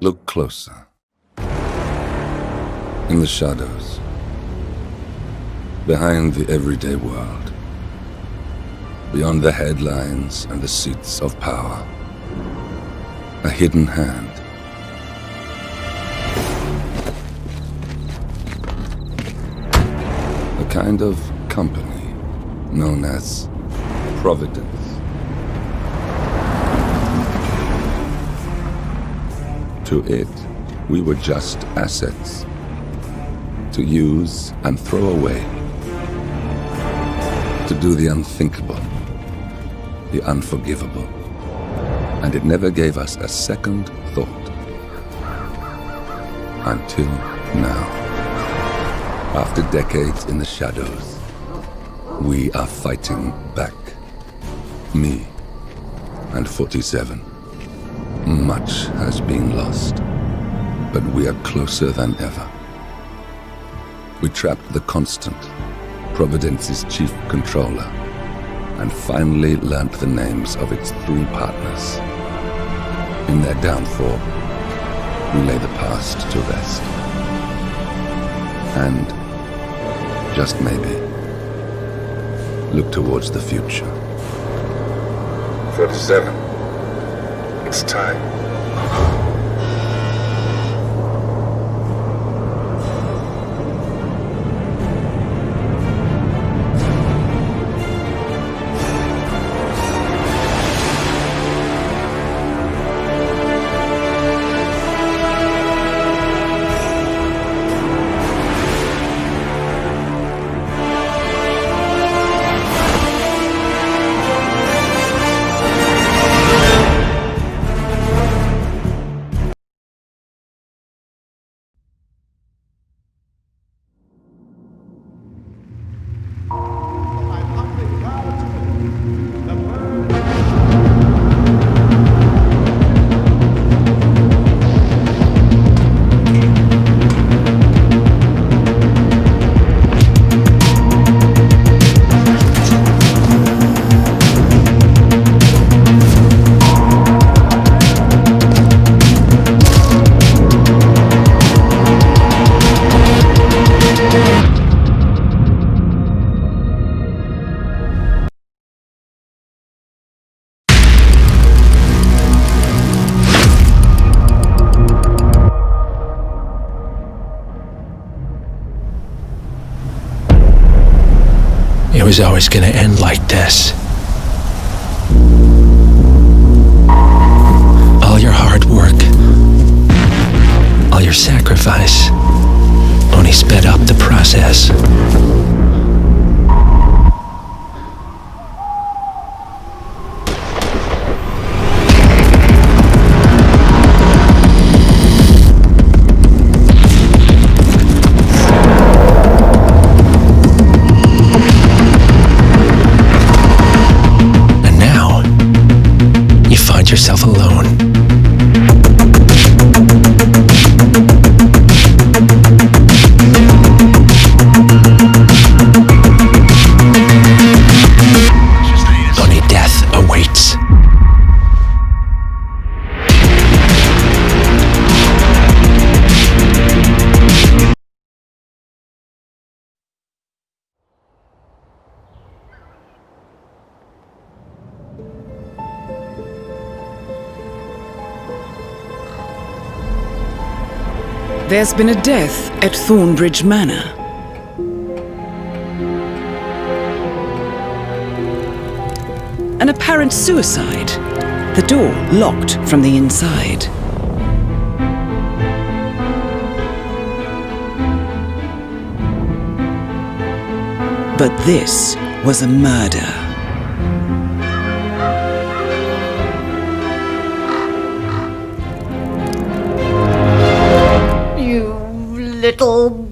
Look closer. In the shadows, behind the everyday world, beyond the headlines and the seats of power, a hidden hand. A kind of company known as Providence. To it, we were just assets to use and throw away, to do the unthinkable, the unforgivable, and it never gave us a second thought. Until now. After decades in the shadows, we are fighting back. Me and 47. Much has been lost, but we are closer than ever. We trapped the Constant, Providence's chief controller, and finally learnt the names of its 3 partners. In their downfall, we lay the past to rest. And, just maybe, look towards the future. 47. It's time. It was always gonna end like this. All your hard work, all your sacrifice, only sped up the process. Yourself alone. Only death awaits. There's been a death at Thornbridge Manor. An apparent suicide. The door locked from the inside. But this was a murder. Little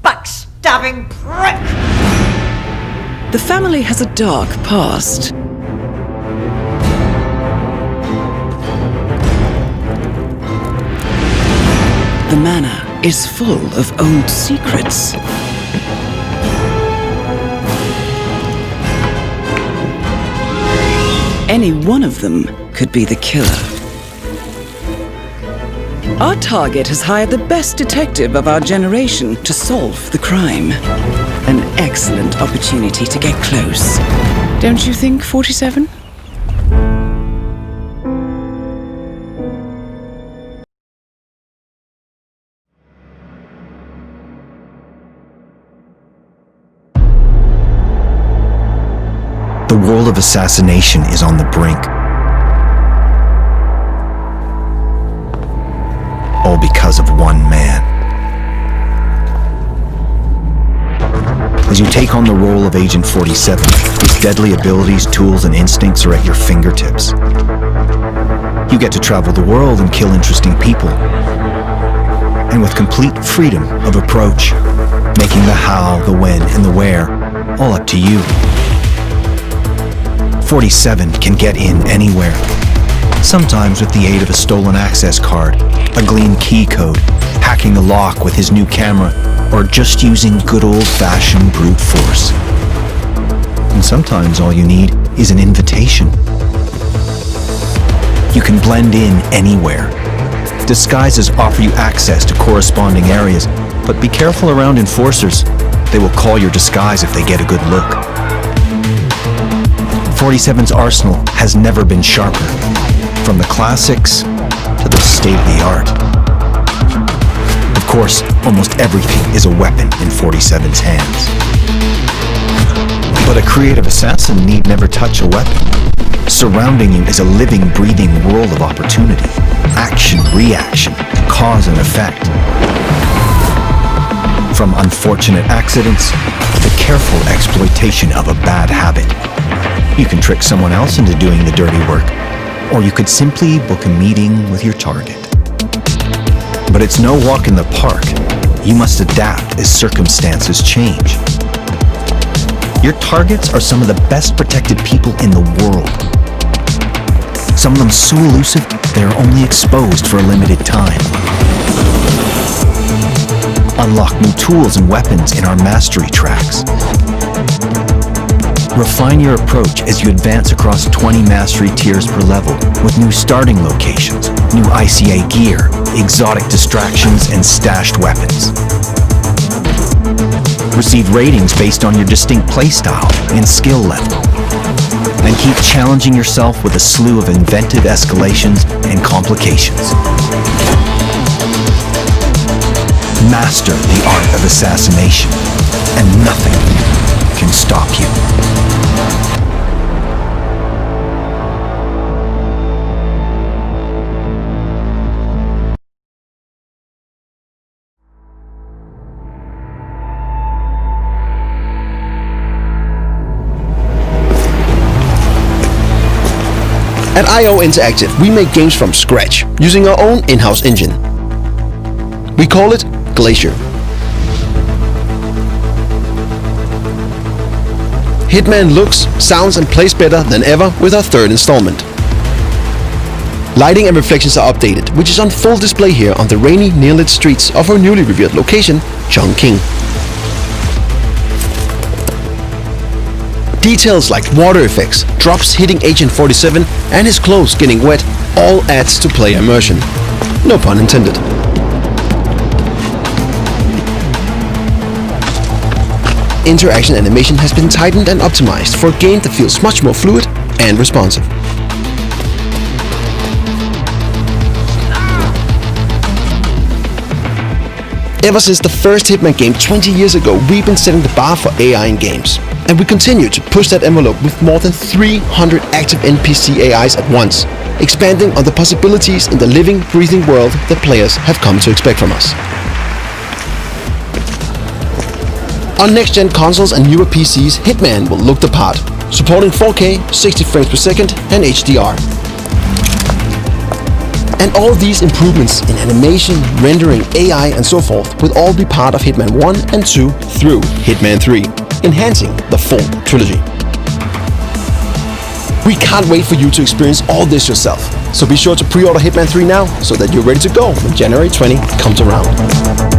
backstabbing prick! The family has a dark past. The manor is full of old secrets. Any one of them could be the killer. Our target has hired the best detective of our generation to solve the crime. An excellent opportunity to get close. Don't you think, 47? The world of assassination is on the brink. All because of one man. As you take on the role of Agent 47, his deadly abilities, tools, and instincts are at your fingertips. You get to travel the world and kill interesting people. And with complete freedom of approach, making the how, the when, and the where all up to you. 47 can get in anywhere. Sometimes with the aid of a stolen access card, a glean key code, hacking the lock with his new camera, or just using good old-fashioned brute force. And sometimes all you need is an invitation. You can blend in anywhere. Disguises offer you access to corresponding areas, but be careful around enforcers. They will call your disguise if they get a good look. 47's arsenal has never been sharper, from the classics to the state-of-the-art. Of course, almost everything is a weapon in 47's hands. But a creative assassin need never touch a weapon. Surrounding you is a living, breathing world of opportunity. Action, reaction, cause and effect. From unfortunate accidents to careful exploitation of a bad habit. You can trick someone else into doing the dirty work, or you could simply book a meeting with your target. But it's no walk in the park. You must adapt as circumstances change. Your targets are some of the best protected people in the world. Some of them so elusive, they are only exposed for a limited time. Unlock new tools and weapons in our mastery tracks. Refine your approach as you advance across 20 mastery tiers per level with new starting locations, new ICA gear, exotic distractions, and stashed weapons. Receive ratings based on your distinct playstyle and skill level. And keep challenging yourself with a slew of inventive escalations and complications. Master the art of assassination, and nothing can stop you. At 𝐼𝐿 Interactive, we make games from scratch, using our own in-house engine. We call it 𝐒𝐿. Hitman looks, sounds and plays better than ever with our third installment. Lighting and reflections are updated, which is on full display here on the rainy, near-lit streets of our newly revealed location, Chongqing. Details like water effects, drops hitting Agent 47 and his clothes getting wet all adds to player immersion. No pun intended. Interaction animation has been tightened and optimized for a game that feels much more fluid and responsive. Ever since the first Hitman game 20 years ago, we've been setting the bar for AI in games. And we continue to push that envelope with more than 300 active NPC AIs at once, expanding on the possibilities in the living, breathing world that players have come to expect from us. On next-gen consoles and newer PCs, Hitman will look the part, supporting 4K, 60 frames per second, and HDR. And all these improvements in animation, rendering, AI, and so forth will all be part of Hitman 1 and 2 through Hitman 3, enhancing the full trilogy. We can't wait for you to experience all this yourself, so be sure to pre-order Hitman 3 now so that you're ready to go when January 20 comes around.